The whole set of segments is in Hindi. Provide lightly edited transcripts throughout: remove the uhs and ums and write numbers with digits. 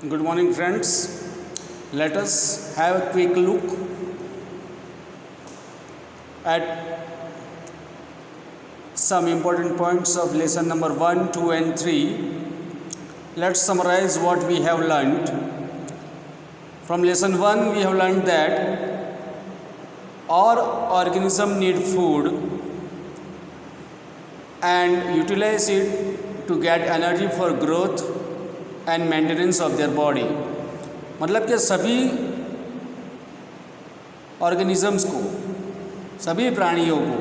Good morning, friends. Let us have a quick look at some important points of lesson number 1, 2 and 3. Let's summarize what we have learned. From lesson 1, we have learned that all organisms need food and utilize it to get energy for growth and maintenance of their body. मतलब कि सभी ऑर्गेनिजम्स को, सभी प्राणियों को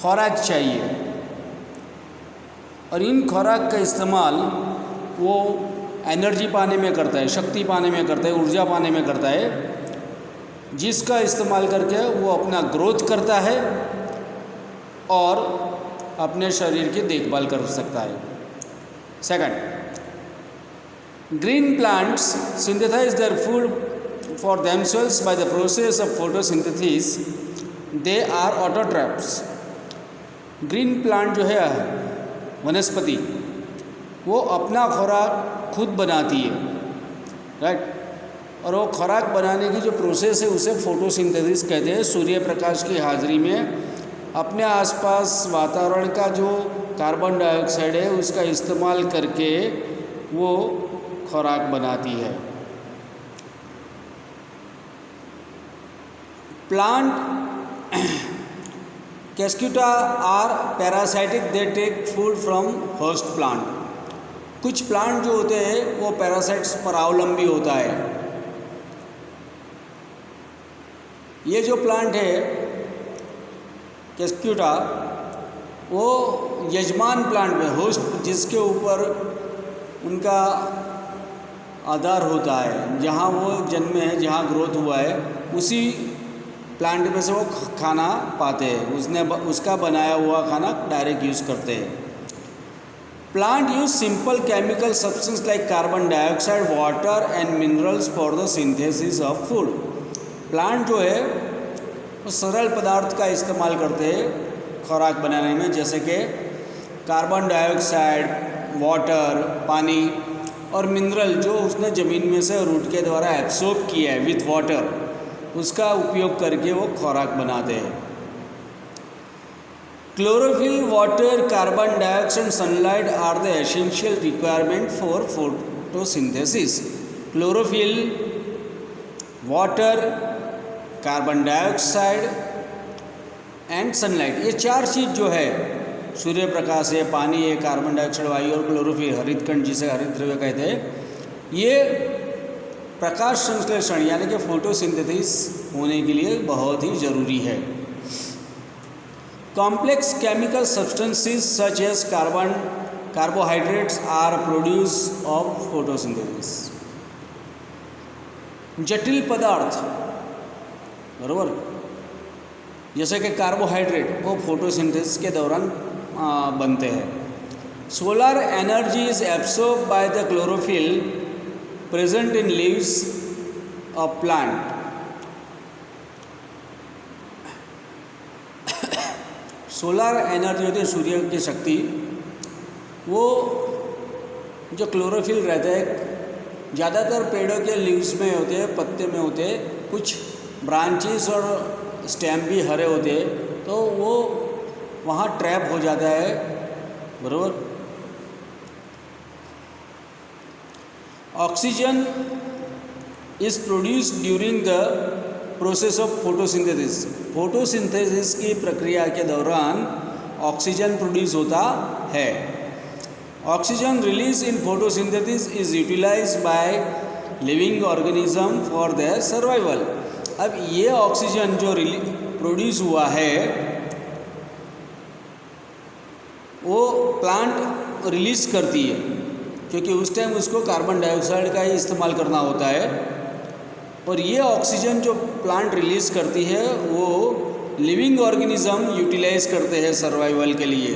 खुराक चाहिए और इन खुराक का इस्तेमाल वो एनर्जी पाने में करता है, शक्ति पाने में करता है, ऊर्जा पाने में करता है, जिसका इस्तेमाल करके वो अपना ग्रोथ करता है और अपने शरीर की देखभाल कर सकता है। Second, green plants synthesize their food for themselves by the process of photosynthesis. They are autotrophs. Green plant जो है वनस्पति, वो अपना खुराक खुद बनाती है, राइट। और वो खुराक बनाने की जो प्रोसेस है उसे फोटोसिंथेसिस कहते हैं। सूर्य प्रकाश की हाजिरी में अपने आसपास वातावरण का जो कार्बन डाइऑक्साइड है उसका इस्तेमाल करके वो खुराक बनाती है। Plant Cuscuta are parasitic, they take food from host plant. कुछ प्लांट जो होते हैं वो पैरासाइट्स पर अवलंबी होता है। ये जो प्लांट है कैस्क्यूटा, वो यजमान प्लांट में, होस्ट जिसके ऊपर उनका आधार होता है, जहाँ वो जन्मे हैं, जहाँ ग्रोथ हुआ है, उसी प्लांट में से वो खाना पाते हैं। उसका बनाया हुआ खाना डायरेक्ट यूज़ करते हैं। Plant use simple chemical substance like carbon dioxide, water and minerals for the synthesis of food. Plant जो है वो सरल पदार्थ का इस्तेमाल करते हैं खुराक बनाने में, जैसे कि कार्बन डाइऑक्साइड, वाटर, पानी और मिनरल जो उसने ज़मीन में से रूट के द्वारा एब्सॉर्ब किया है विथ वाटर, उसका उपयोग करके वो खुराक बनाते हैं। Chlorophyll, water, carbon dioxide, sunlight are the essential requirement for photosynthesis. Chlorophyll, water, carbon dioxide and sunlight, ये चार चीज़ जो है, सूर्य प्रकाश है, पानी है, कार्बन डाइऑक्साइड वायु और क्लोरोफिल, हरित कण जिसे हरित द्रव्य कहते हैं, ये प्रकाश संश्लेषण यानी कि फोटोसिंथेसिस होने के लिए बहुत ही ज़रूरी है। Complex chemical substances such as carbohydrates are produce of photosynthesis. जटिल पदार्थ, बराबर, जैसे कि कार्बोहाइड्रेट, वो फोटोसिंथेसिस के दौरान बनते हैं। Solar energy is absorb by the chlorophyll present in leaves of plant. Solar energy होती है सूर्य की शक्ति, वो जो क्लोरोफिल रहता है ज़्यादातर पेड़ों के लीव्स में होते हैं, पत्ते में होते हैं, कुछ ब्रांचेस और स्टेम भी हरे होते हैं, तो वो वहाँ ट्रैप हो जाता है, बराबर। Oxygen is produced during the process of photosynthesis. Photosynthesis की प्रक्रिया के दौरान ऑक्सीजन प्रोड्यूस होता है। Oxygen release in photosynthesis is utilised by living organism for their survival. अब ये ऑक्सीजन जो प्रोड्यूस हुआ है वो प्लांट रिलीज़ करती है, क्योंकि उस टाइम उसको कार्बन डाइऑक्साइड का ही इस्तेमाल करना होता है, और ये ऑक्सीजन जो प्लांट रिलीज़ करती है वो लिविंग ऑर्गेनिज्म यूटिलाइज करते हैं सर्वाइवल के लिए।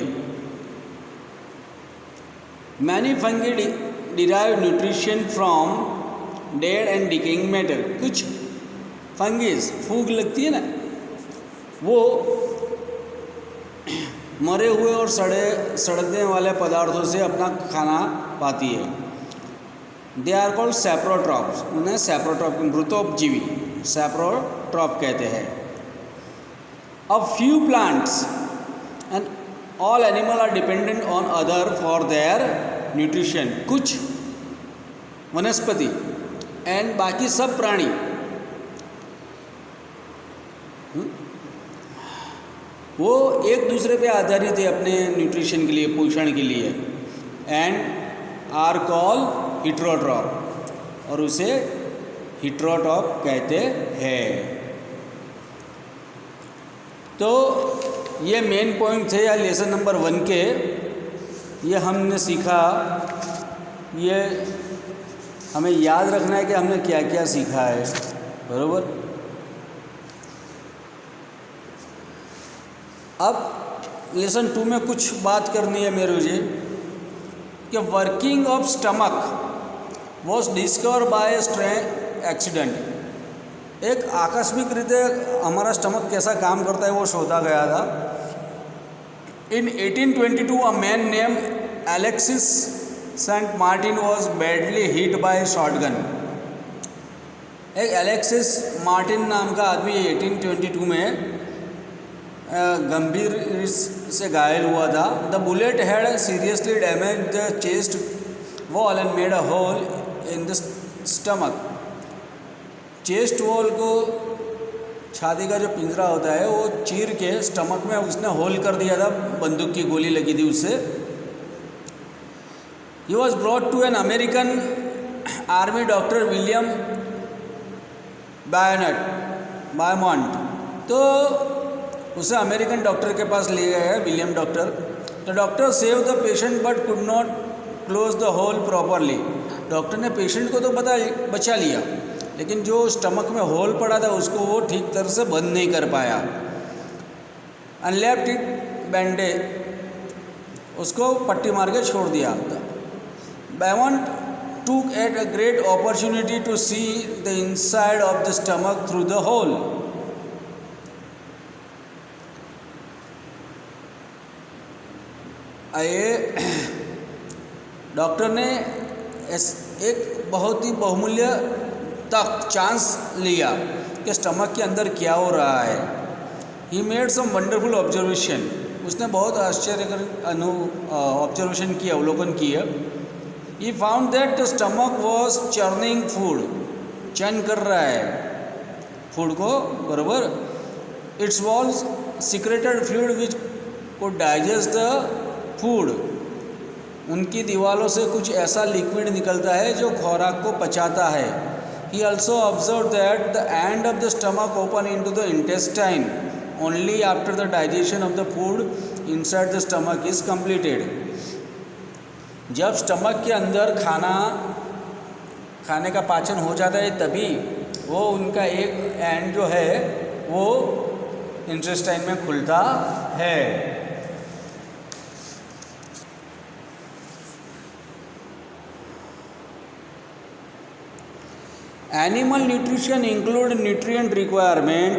Many fungi derive nutrition from dead and decaying matter. कुछ फंगीज, फूग लगती है ना, वो मरे हुए और सड़ने वाले पदार्थों से अपना खाना पाती है। दे आर कॉल्ड सैप्रोट्रॉप्स, उन्हें सैप्रोट्रॉप, मृतोपजीवी सैप्रोट्रॉप कहते हैं। अब few plants and all animal are dependent on other for their nutrition, कुछ वनस्पति एंड बाकी सब प्राणी वो एक दूसरे पे आधारित है अपने न्यूट्रिशन के लिए, पोषण के लिए, एंड आर कॉल हिट्रोट्रॉप, और उसे हिट्रोट्रॉप कहते हैं। तो ये मेन पॉइंट थे या लेसन नंबर 1 के, ये हमने सीखा, ये हमें याद रखना है कि हमने क्या क्या सीखा है, बरोबर। अब लेसन 2 में कुछ बात करनी है मेरे मुझे कि working of stomach was discover by strange accident. एक आकस्मिक रीते हमारा स्टमक कैसा काम करता है वो शोधा गया था। In 1822 a man name Alexis Saint Martin was badly hit by shotgun. एक एलेक्सिस मार्टिन नाम का आदमी 1822 में गंभीर से घायल हुआ था। The bullet had seriously damage the chest wall and made a hole in the stomach. Chest wall को, छाती का जो पिंजरा होता है, वो चीर के स्टमक में उसने होल कर दिया था, बंदूक की गोली लगी थी उससे। He was brought to an American army doctor William Beaumont. तो उसे अमेरिकन डॉक्टर के पास ले गया, William doctor. The doctor save the patient but could not close the hole properly. Doctor ने पेशेंट को तो बचा लिया, लेकिन जो स्टमक में होल पड़ा था उसको वो ठीक तरह से बंद नहीं कर पाया। एंड लेफ्ट इट बैंडेज, उसको पट्टी मार के छोड़ दिया। बायमॉन्ट took at a great opportunity to see the inside of the stomach through the hole. Doctor ने एक बहुत ही बहुमूल्य तक चांस लिया कि स्टमक के अंदर क्या हो रहा है। He made some wonderful observation, उसने बहुत आश्चर्यकर ऑब्जर्वेशन की, अवलोकन किया। He found that the stomach was churning food, churn कर रहा है फूड को, बराबर। Its walls secreted fluid which could digest the food. उनकी दीवारों से कुछ ऐसा लिक्विड निकलता है जो खुराक को पचाता है। He also observed that the end of the stomach open into the intestine only after the digestion of the food inside the stomach is completed. जब स्टमक के अंदर खाने का पाचन हो जाता है तभी वो उनका एक एंड जो है वो इंटेस्टाइन में खुलता है। Animal nutrition include nutrient requirement,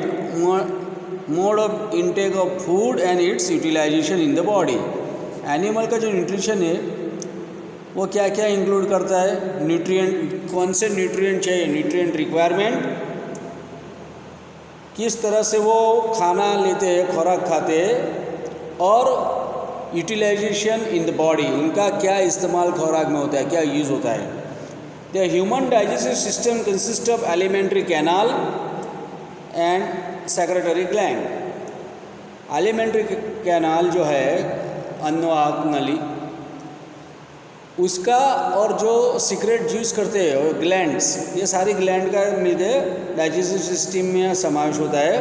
mode of intake of food and its utilisation in the body. Animal का जो न्यूट्रिशन है वो क्या क्या इंक्लूड करता है? न्यूट्रिएंट, कौन से न्यूट्रिएंट चाहिए, न्यूट्रिएंट रिक्वायरमेंट, किस तरह से वो खाना लेते हैं, खुराक खाते हैं, और यूटिलाइजेशन इन द बॉडी, उनका क्या इस्तेमाल खुराक में होता है, क्या यूज़ होता है। The human digestive system consist of alimentary canal and secretary gland. Alimentary canal जो है अन्नवाहक नली, उसका और जो सीक्रेट जूस करते हैं और ग्लैंड्स, ये सारी ग्लैंड का मिलकर डाइजेस्टिव सिस्टम में समावेश होता है।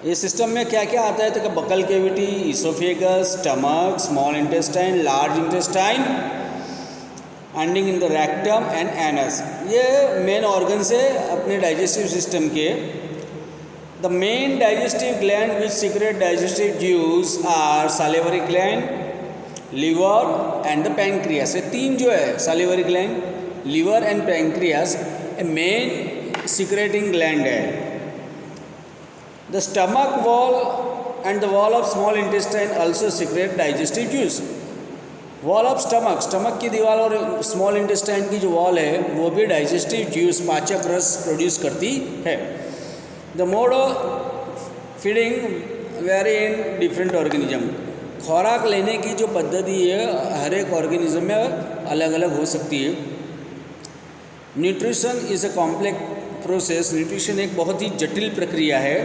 ये सिस्टम में क्या क्या आता है तो buccal cavity, oesophagus, stomach, small intestine, large intestine, ending in the rectum and anus. ये मेन ऑर्गन्स है अपने डाइजेस्टिव सिस्टम के। The main digestive gland which secrete digestive juice are salivary gland, liver and the pancreas. ये तीन जो है salivary gland, liver and pancreas main secreting gland है। The stomach wall and the wall of small intestine also secrete digestive juice. Wall of stomach, stomach की दीवार और स्मॉल इंटेस्टाइन की जो वॉल है वो भी डाइजेस्टिव ज्यूस, पाचक रस प्रोड्यूस करती है। The mode of feeding very in different organism, खुराक लेने की जो पद्धति है हर एक ऑर्गेनिज्म में अलग अलग हो सकती है। Nutrition is a complex process, nutrition एक बहुत ही जटिल प्रक्रिया है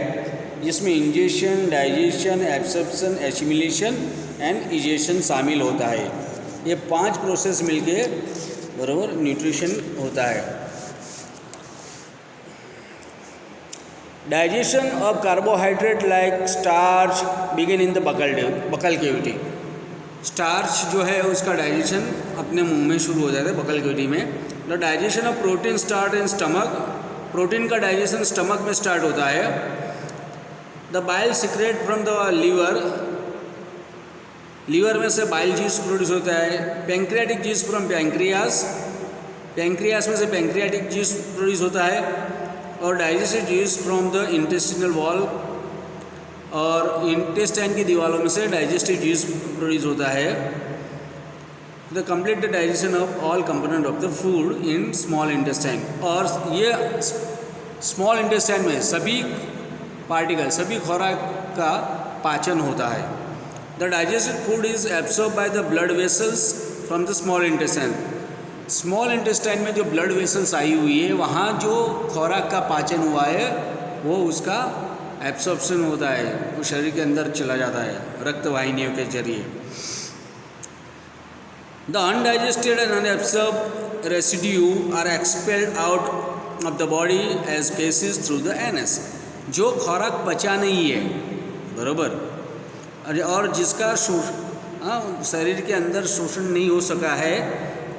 जिसमें ingestion, digestion, absorption, assimilation and egestion शामिल होता है। ये 5 प्रोसेस मिलके बराबर न्यूट्रिशन होता है। Digestion of carbohydrate like starch begin in the buccal cavity, starch जो है उसका डाइजेशन अपने मुंह में शुरू हो जाता है बकल कैविटी में। The digestion of protein start in stomach, protein का डाइजेशन स्टमक में स्टार्ट होता है। The bile secrete from the liver, liver में से बाइल जूस प्रोड्यूस होता है। Pancreatic juice from pancreas, pancreas में से पैंक्रियाटिक जूस प्रोड्यूस होता है। और digestive juice from the intestinal wall, और इंटेस्टाइन की दीवारों में से डाइजेस्टिव जूस प्रोड्यूस होता है। The complete the digestion of all component of the food in small intestine, और ये स्मॉल इंटेस्टाइन में सभी पार्टिकल, सभी खुराक का पाचन होता है। The digested food is absorb by the blood vessels from the small intestine, small intestine में जो ब्लड वेसल्स आई हुई है वहाँ जो खुराक का पाचन हुआ है वो उसका एब्सॉर्प्शन होता है, वो शरीर के अंदर चला जाता है रक्त वाहिनियों के जरिए। The undigested and unabsorbed residue are expelled out of the body as faeces through the anus, जो खुराक पचा नहीं है बराबर और जिसका शरीर के अंदर शोषण नहीं हो सका है,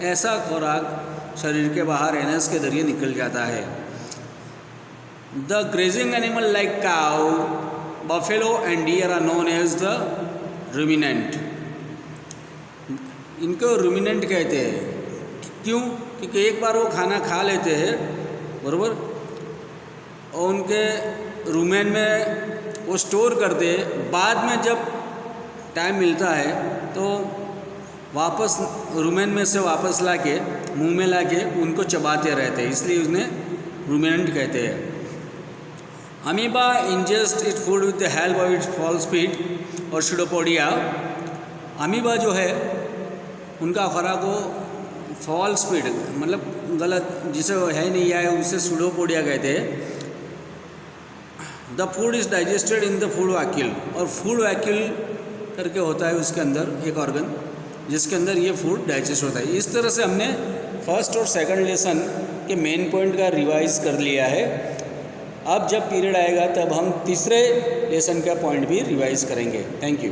ऐसा खुराक शरीर के बाहर एनस के जरिए निकल जाता है। The grazing animal like cow, buffalo and deer are known as the ruminant, इनको रूमिनेंट कहते हैं। क्यों? क्योंकि एक बार वो खाना खा लेते हैं बराबर और उनके रूमेन में वो स्टोर करते, बाद में जब टाइम मिलता है तो वापस रूमेन में से वापस लाके मुंह में लाके उनको चबाते रहते हैं, इसलिए उन्हें रूमिनेंट कहते हैं। Amoeba ingest it food with the help of its false feet और स्यूडोपोडिया, अमीबा जो है उनका खुराक को फॉल्स फीड मतलब गलत, जिसे है नहीं आया उसे स्यूडोपोडिया कहते हैं। The food is digested in the food vacuole, और फूड वैक्यूल करके होता है उसके अंदर एक ऑर्गन जिसके अंदर ये फूड डाइजेस्ट होता है। इस तरह से हमने फर्स्ट और सेकंड लेसन के मेन पॉइंट का रिवाइज कर लिया है। अब जब पीरियड आएगा तब हम तीसरे लेसन का पॉइंट भी रिवाइज करेंगे। Thank you.